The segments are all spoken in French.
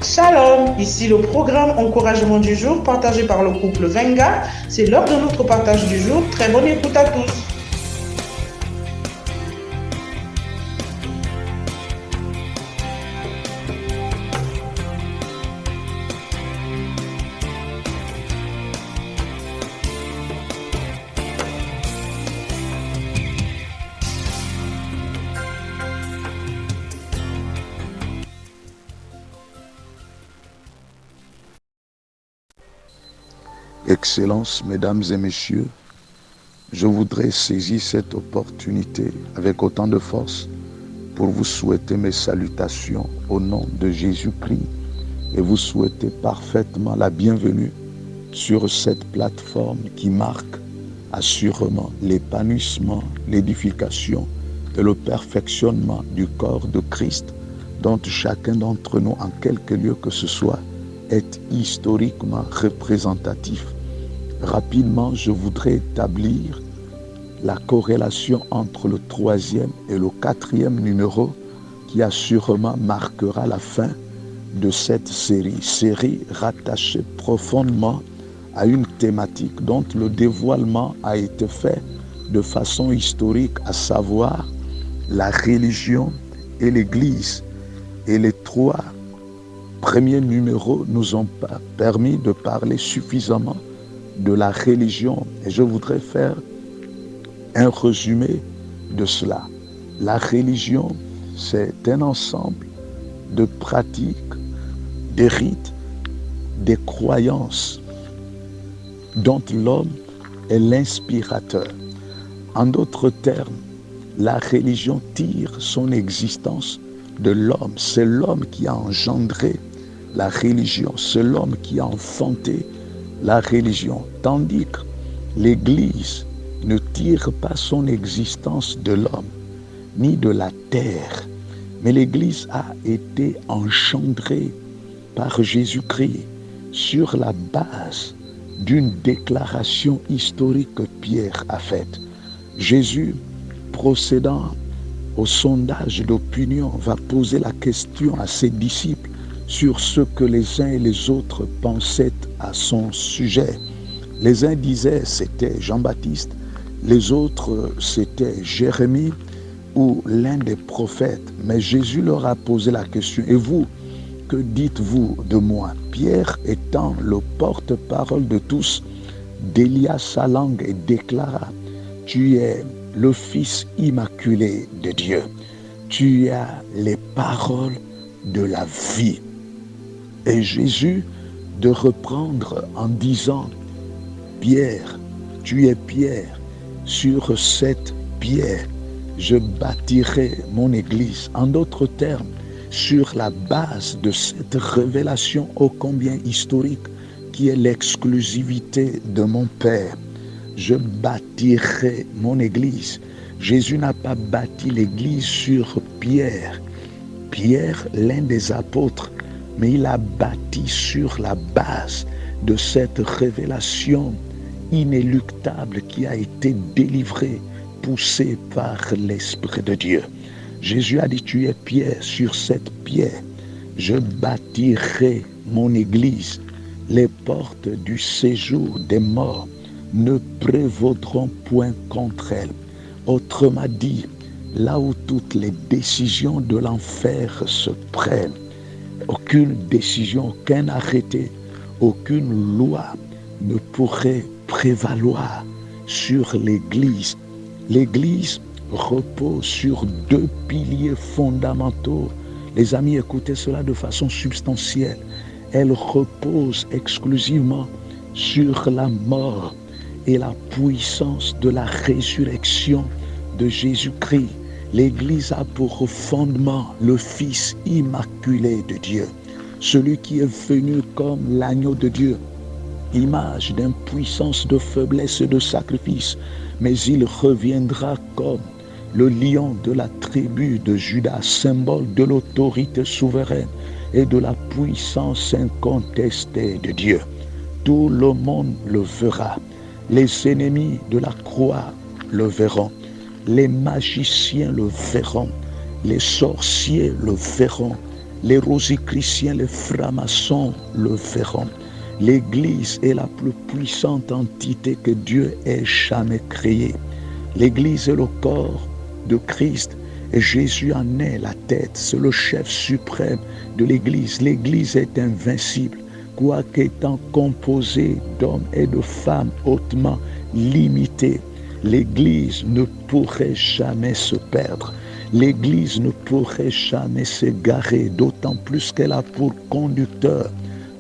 Shalom, ici le programme Encouragement du jour partagé par le couple Venga. C'est l'heure de notre partage du jour. Très bonne écoute à tous. Excellences, mesdames et messieurs, je voudrais saisir cette opportunité avec autant de force pour vous souhaiter mes salutations au nom de Jésus-Christ et vous souhaiter parfaitement la bienvenue sur cette plateforme qui marque assurément l'épanouissement, l'édification et le perfectionnement du corps de Christ dont chacun d'entre nous, en quelque lieu que ce soit, est historiquement représentatif. Rapidement, je voudrais établir la corrélation entre le 3e et le 4e numéro qui assurément marquera la fin de cette série rattachée profondément à une thématique dont le dévoilement a été fait de façon historique, à savoir la religion et l'Église. Et les 3 premiers numéros nous ont permis de parler suffisamment de la religion. Et je voudrais faire un résumé de cela. La religion, c'est un ensemble de pratiques, des rites, des croyances dont l'homme est l'inspirateur. En d'autres termes, la religion tire son existence de l'homme. C'est l'homme qui a engendré la religion, c'est l'homme qui a enfanté la religion, tandis que l'Église ne tire pas son existence de l'homme, ni de la terre, mais l'Église a été engendrée par Jésus-Christ sur la base d'une déclaration historique que Pierre a faite. Jésus, procédant au sondage d'opinion, va poser la question à ses disciples sur ce que les uns et les autres pensaient à son sujet. Les uns disaient c'était Jean-Baptiste, les autres c'était Jérémie ou l'un des prophètes. Mais Jésus leur a posé la question, et vous, que dites-vous de moi? Pierre, étant le porte-parole de tous, délia sa langue et déclara, tu es le Fils immaculé de Dieu. Tu as les paroles de la vie. Et Jésus de reprendre en disant, Pierre, tu es Pierre, sur cette pierre, je bâtirai mon église. En d'autres termes, sur la base de cette révélation ô combien historique qui est l'exclusivité de mon Père, je bâtirai mon église. Jésus n'a pas bâti l'église sur Pierre. Pierre, l'un des apôtres, mais il a bâti sur la base de cette révélation inéluctable qui a été délivrée, poussée par l'Esprit de Dieu. Jésus a dit, tu es Pierre, sur cette pierre, je bâtirai mon église. Les portes du séjour des morts ne prévaudront point contre elle. Autrement dit, là où toutes les décisions de l'enfer se prennent, aucune décision, aucun arrêté, aucune loi ne pourrait prévaloir sur l'Église. L'Église repose sur 2 piliers fondamentaux. Les amis, écoutez cela de façon substantielle. Elle repose exclusivement sur la mort et la puissance de la résurrection de Jésus-Christ. L'Église a pour fondement le Fils immaculé de Dieu, celui qui est venu comme l'agneau de Dieu, image d'impuissance, de faiblesse et de sacrifice, mais il reviendra comme le lion de la tribu de Judas, symbole de l'autorité souveraine et de la puissance incontestée de Dieu. Tout le monde le verra. Les ennemis de la croix le verront. Les magiciens le verront, les sorciers le verront, Les rosicruciens, les francs-maçons le verront. L'Église est la plus puissante entité que Dieu ait jamais créée. L'Église est le corps de Christ et Jésus en est la tête. C'est le chef suprême de l'Église. L'Église est invincible, quoique étant composée d'hommes et de femmes hautement limités. L'Église ne pourrait jamais se perdre. L'Église ne pourrait jamais s'égarer, d'autant plus qu'elle a pour conducteur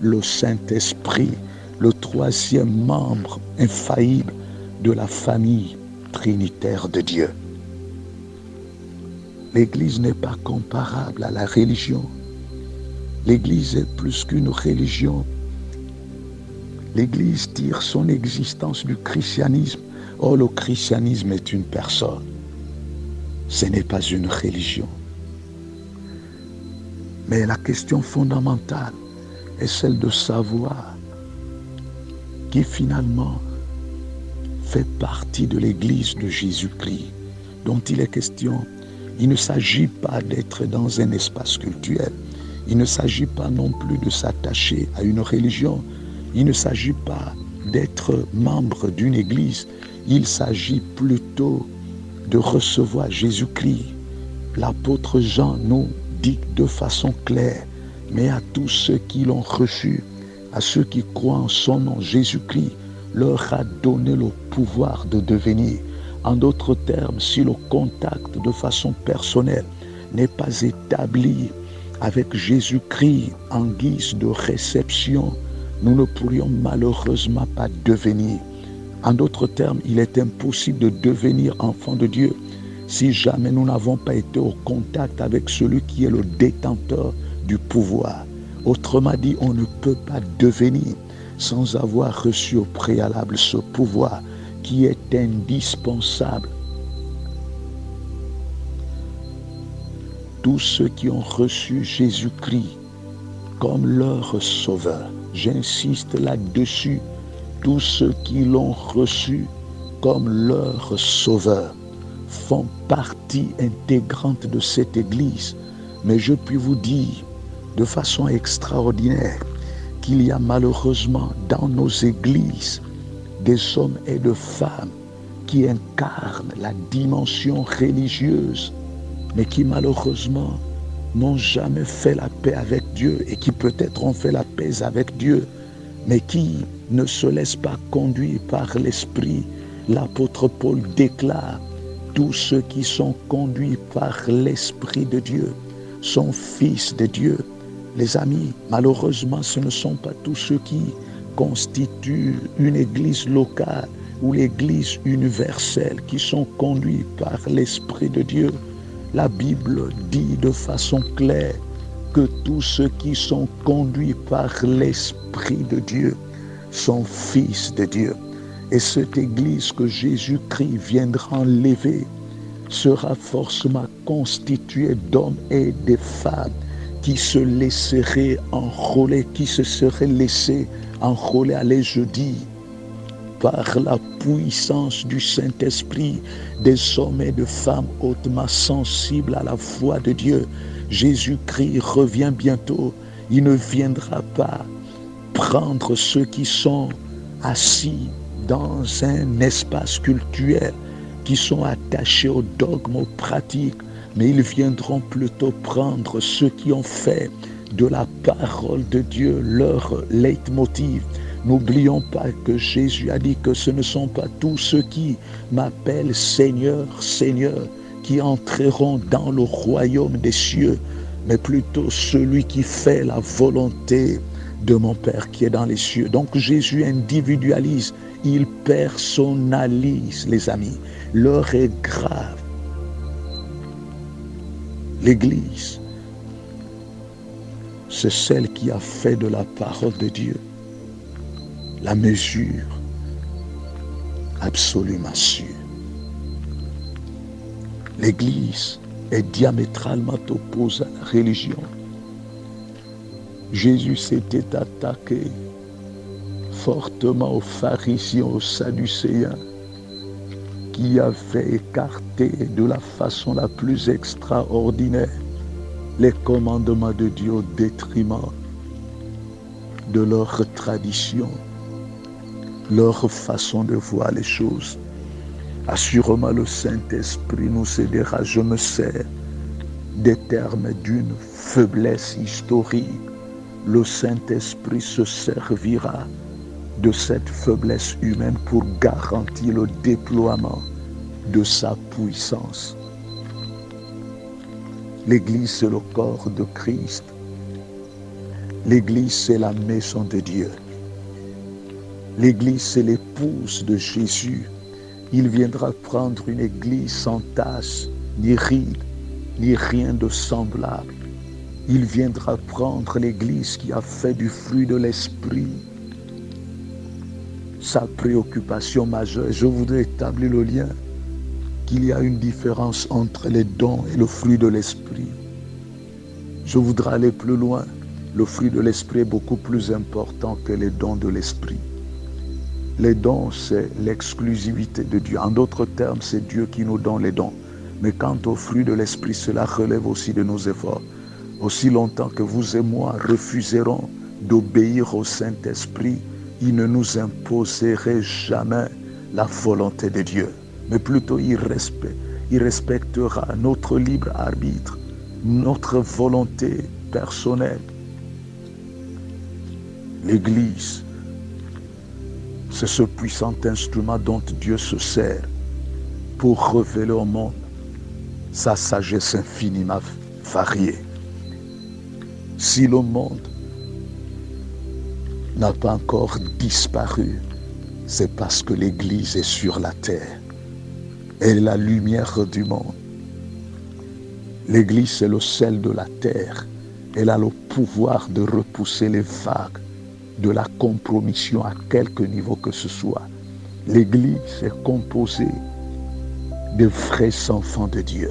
le Saint-Esprit, le troisième membre infaillible de la famille trinitaire de Dieu. L'Église n'est pas comparable à la religion. L'Église est plus qu'une religion. L'Église tire son existence du christianisme. Or, le christianisme est une personne. Ce n'est pas une religion. Mais la question fondamentale est celle de savoir qui finalement fait partie de l'Église de Jésus-Christ, dont il est question. Il ne s'agit pas d'être dans un espace cultuel. Il ne s'agit pas non plus de s'attacher à une religion. Il ne s'agit pas d'être membre d'une église. Il s'agit plutôt de recevoir Jésus-Christ. L'apôtre Jean nous dit de façon claire, mais à tous ceux qui l'ont reçu, à ceux qui croient en son nom, Jésus-Christ leur a donné le pouvoir de devenir. En d'autres termes, si le contact de façon personnelle n'est pas établi avec Jésus-Christ en guise de réception, nous ne pourrions malheureusement pas devenir. En d'autres termes, il est impossible de devenir enfant de Dieu si jamais nous n'avons pas été au contact avec celui qui est le détenteur du pouvoir. Autrement dit, on ne peut pas devenir sans avoir reçu au préalable ce pouvoir qui est indispensable. Tous ceux qui ont reçu Jésus-Christ comme leur sauveur, j'insiste là-dessus, tous ceux qui l'ont reçu comme leur sauveur font partie intégrante de cette Église. Mais je puis vous dire de façon extraordinaire qu'il y a malheureusement dans nos églises des hommes et de femmes qui incarnent la dimension religieuse, mais qui malheureusement n'ont jamais fait la paix avec Dieu et qui peut-être ont fait la paix avec Dieu, mais qui ne se laissent pas conduire par l'Esprit. L'apôtre Paul déclare: tous ceux qui sont conduits par l'Esprit de Dieu sont fils de Dieu. Les amis, malheureusement, ce ne sont pas tous ceux qui constituent une église locale ou l'église universelle qui sont conduits par l'Esprit de Dieu. La Bible dit de façon claire que tous ceux qui sont conduits par l'Esprit de Dieu sont fils de Dieu. Et cette église que Jésus-Christ viendra enlever sera forcément constituée d'hommes et de femmes qui se laisseraient enrôler, qui se seraient laissés enrôler, allez, je dis, par la puissance du Saint-Esprit, des hommes et de femmes hautement sensibles à la voix de Dieu. Jésus-Christ revient bientôt. Il ne viendra pas prendre ceux qui sont assis dans un espace cultuel, qui sont attachés aux dogmes, aux pratiques, mais ils viendront plutôt prendre ceux qui ont fait de la parole de Dieu leur leitmotiv. N'oublions pas que Jésus a dit que ce ne sont pas tous ceux qui m'appellent Seigneur, Seigneur, qui entreront dans le royaume des cieux, mais plutôt celui qui fait la volonté de mon Père qui est dans les cieux. Donc Jésus individualise, il personnalise, les amis. L'heure est grave. L'Église, c'est celle qui a fait de la parole de Dieu la mesure absolument sûre. L'Église est diamétralement opposée à la religion. Jésus s'était attaqué fortement aux pharisiens, aux sadducéens, qui avaient écarté de la façon la plus extraordinaire les commandements de Dieu au détriment de leur tradition, leur façon de voir les choses. Assurément, le Saint-Esprit nous aidera. Je me sers des termes d'une faiblesse historique. Le Saint-Esprit se servira de cette faiblesse humaine pour garantir le déploiement de sa puissance. L'Église, c'est le corps de Christ. L'Église, c'est la maison de Dieu. L'Église, c'est l'épouse de Jésus. Il viendra prendre une Église sans tache, ni ride, ni rien de semblable. Il viendra prendre l'Église qui a fait du fruit de l'Esprit sa préoccupation majeure. Je voudrais établir le lien qu'il y a une différence entre les dons et le fruit de l'Esprit. Je voudrais aller plus loin. Le fruit de l'Esprit est beaucoup plus important que les dons de l'Esprit. Les dons, c'est l'exclusivité de Dieu. En d'autres termes, c'est Dieu qui nous donne les dons. Mais quant au fruit de l'Esprit, cela relève aussi de nos efforts. Aussi longtemps que vous et moi refuserons d'obéir au Saint-Esprit, il ne nous imposerait jamais la volonté de Dieu. Mais plutôt il respectera notre libre arbitre, notre volonté personnelle. L'Église, c'est ce puissant instrument dont Dieu se sert pour révéler au monde sa sagesse infiniment variée. Si le monde n'a pas encore disparu, c'est parce que l'Église est sur la terre. Elle est la lumière du monde. L'Église, c'est le sel de la terre. Elle a le pouvoir de repousser les vagues de la compromission à quelque niveau que ce soit. L'Église est composée de vrais enfants de Dieu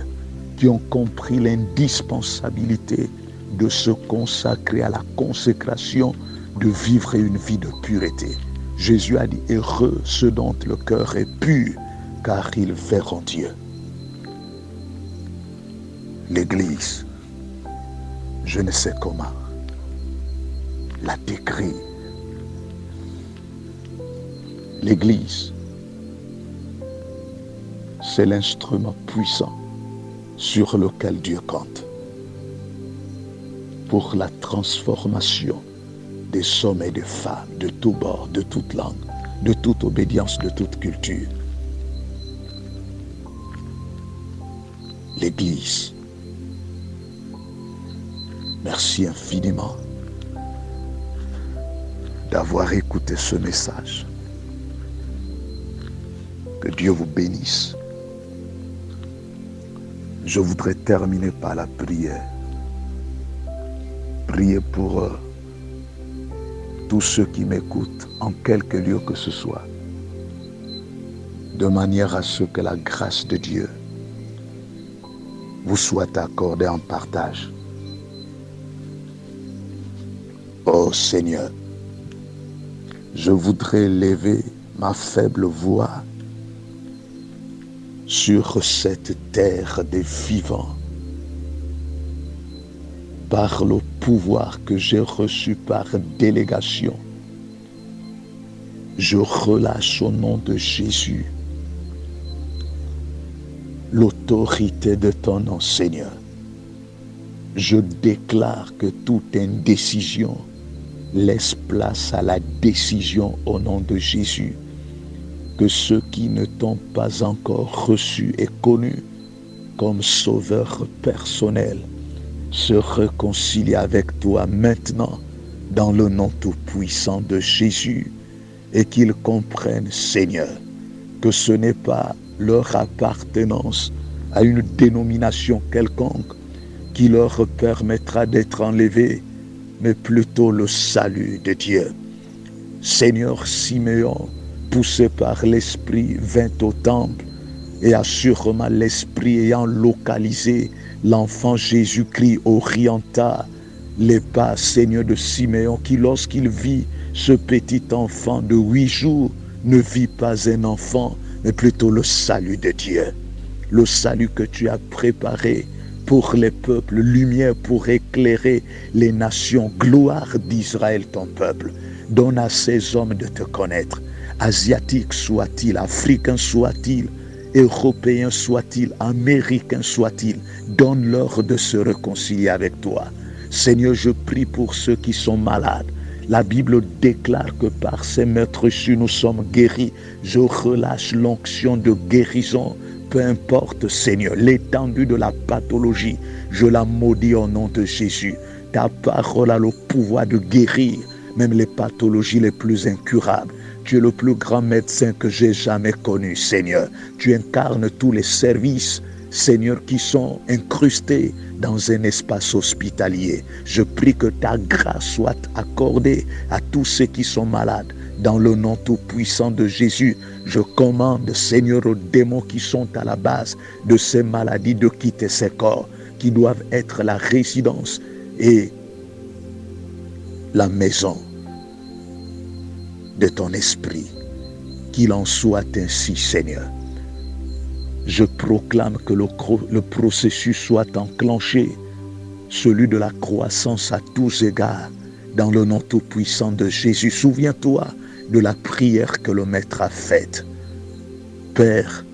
qui ont compris l'indispensabilité de se consacrer à la consécration, de vivre une vie de pureté. Jésus a dit, heureux ceux dont le cœur est pur, car ils verront Dieu. L'Église, je ne sais comment la décrire. L'Église, c'est l'instrument puissant sur lequel Dieu compte pour la transformation des hommes et des femmes de tous bords, de toute langue, de toute obédience, de toute culture. L'Église, merci infiniment d'avoir écouté ce message. Que Dieu vous bénisse. Je voudrais terminer par la prière. Priez pour tous ceux qui m'écoutent en quelque lieu que ce soit, de manière à ce que la grâce de Dieu vous soit accordée en partage. Ô Seigneur, je voudrais lever ma faible voix sur cette terre des vivants par le pouvoir que j'ai reçu par délégation. Je relâche au nom de Jésus l'autorité de ton nom, Seigneur. Je déclare que toute indécision laisse place à la décision au nom de Jésus. Que ceux qui ne t'ont pas encore reçu et connu comme sauveur personnel se réconcilient avec toi maintenant dans le nom tout-puissant de Jésus et qu'ils comprennent, Seigneur, que ce n'est pas leur appartenance à une dénomination quelconque qui leur permettra d'être enlevés, mais plutôt le salut de Dieu. Seigneur, Siméon, poussé par l'Esprit, vint au temple et assurément l'Esprit ayant localisé l'enfant Jésus-Christ orienta les pas, Seigneur, de Siméon qui, lorsqu'il vit ce petit enfant de 8 jours, ne vit pas un enfant, mais plutôt le salut de Dieu. Le salut que tu as préparé pour les peuples, lumière pour éclairer les nations, gloire d'Israël ton peuple. Donne à ces hommes de te connaître, asiatiques soient-ils, africains soient-ils, européens soient-ils, américains soient-ils, donne-leur de se réconcilier avec toi. Seigneur, je prie pour ceux qui sont malades. La Bible déclare que par ces meurtrissures nous sommes guéris. Je relâche l'onction de guérison. Peu importe, Seigneur, l'étendue de la pathologie, je la maudis au nom de Jésus. Ta parole a le pouvoir de guérir même les pathologies les plus incurables. Tu es le plus grand médecin que j'ai jamais connu, Seigneur. Tu incarnes tous les services, Seigneur, qui sont incrustés dans un espace hospitalier. Je prie que ta grâce soit accordée à tous ceux qui sont malades. Dans le nom tout-puissant de Jésus, je commande, Seigneur, aux démons qui sont à la base de ces maladies de quitter ces corps, qui doivent être la résidence et la maison de ton esprit. Qu'il en soit ainsi, Seigneur. Je proclame que le processus soit enclenché, celui de la croissance à tous égards, dans le nom tout-puissant de Jésus. Souviens-toi de la prière que le Maître a faite. Père,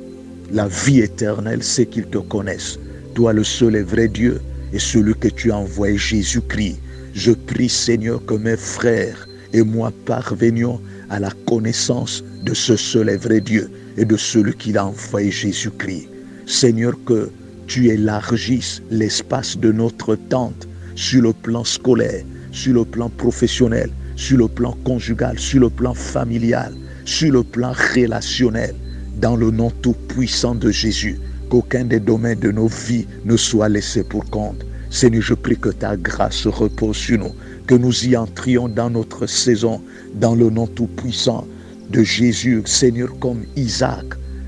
la vie éternelle, c'est qu'ils te connaissent, toi le seul et vrai Dieu, et celui que tu as envoyé, Jésus-Christ. Je prie, Seigneur, que mes frères et moi parvenions à la connaissance de ce seul et vrai Dieu et de celui qu'il a envoyé, Jésus-Christ. Seigneur, que tu élargisses l'espace de notre tente sur le plan scolaire, sur le plan professionnel, sur le plan conjugal, sur le plan familial, sur le plan relationnel, dans le nom tout-puissant de Jésus, qu'aucun des domaines de nos vies ne soit laissé pour compte. Seigneur, je prie que ta grâce repose sur nous, que nous y entrions dans notre saison, dans le nom tout-puissant de Jésus. Seigneur, comme Isaac,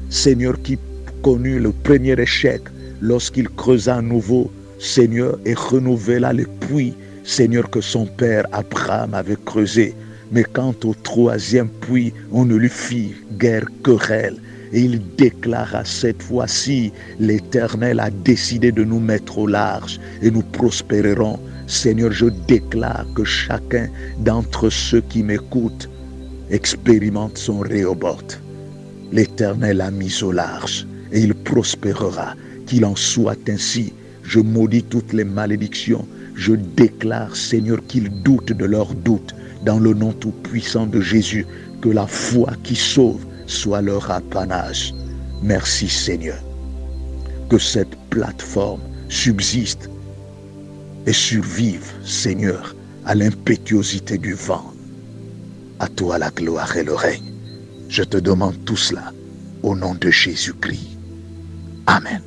Seigneur, qui connut le premier échec lorsqu'il creusa à nouveau, Seigneur, et renouvela le puits, Seigneur, que son père Abraham avait creusé. Mais quant au troisième puits, on ne lui fit guère querelle. Et il déclara cette fois-ci, l'Éternel a décidé de nous mettre au large et nous prospérerons. Seigneur, je déclare que chacun d'entre ceux qui m'écoutent expérimente son Rehoboth. L'Éternel a mis au large et il prospérera. Qu'il en soit ainsi. Je maudis toutes les malédictions. Je déclare, Seigneur, qu'ils doutent de leurs doutes. Dans le nom tout-puissant de Jésus, que la foi qui sauve soit leur apanage. Merci, Seigneur. Que cette plateforme subsiste et survive, Seigneur, à l'impétuosité du vent. À toi la gloire et le règne. Je te demande tout cela au nom de Jésus-Christ. Amen.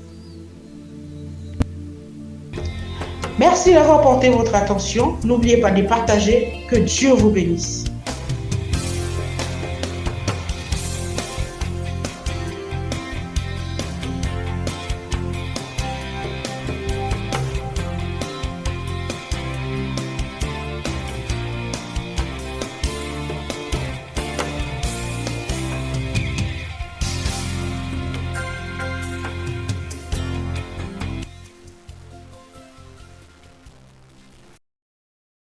Merci d'avoir porté votre attention. N'oubliez pas de partager. Que Dieu vous bénisse.